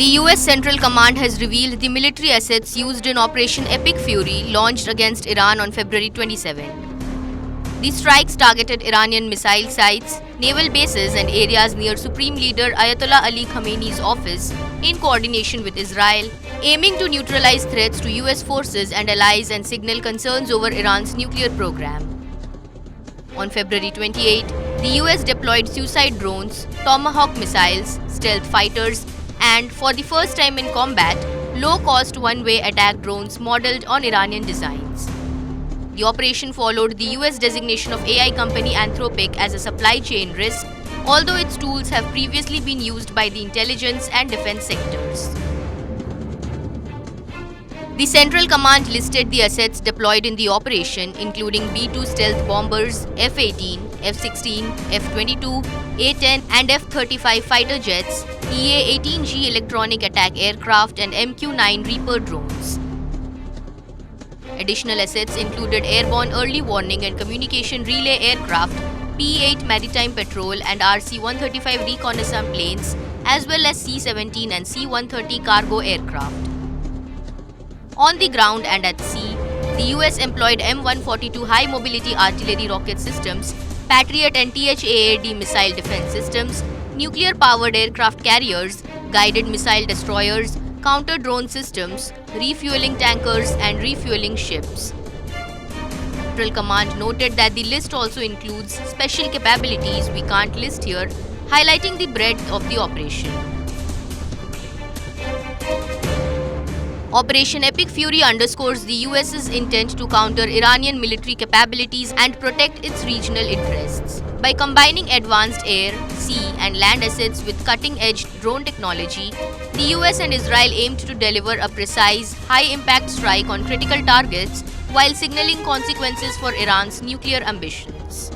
The US Central Command has revealed the military assets used in Operation Epic Fury launched against Iran on February 27. The strikes targeted Iranian missile sites, naval bases, and areas near Supreme Leader Ayatollah Ali Khamenei's office in coordination with Israel, aiming to neutralize threats to US forces and allies and signal concerns over Iran's nuclear program. On February 28, the US deployed suicide drones, Tomahawk missiles, stealth fighters, and, for the first time in combat, low-cost one-way attack drones modeled on Iranian designs. The operation followed the US designation of AI company Anthropic as a supply chain risk, although its tools have previously been used by the intelligence and defense sectors. The Central Command listed the assets deployed in the operation, including B-2 stealth bombers, F-18, F-16, F-22, A-10 and F-35 fighter jets, EA-18G electronic attack aircraft and MQ-9 Reaper drones. Additional assets included airborne early warning and communication relay aircraft, P-8 maritime patrol and RC-135 reconnaissance planes, as well as C-17 and C-130 cargo aircraft. On the ground and at sea, the US employed M142 high-mobility artillery rocket systems, Patriot and THAAD missile defense systems, nuclear-powered aircraft carriers, guided missile destroyers, counter-drone systems, refueling tankers, and refueling ships. Central Command noted that the list also includes special capabilities we can't list here, highlighting the breadth of the operation. Operation Epic Fury underscores the US's intent to counter Iranian military capabilities and protect its regional interests. By combining advanced air, sea, and land assets with cutting-edge drone technology, the US and Israel aimed to deliver a precise, high-impact strike on critical targets while signaling consequences for Iran's nuclear ambitions.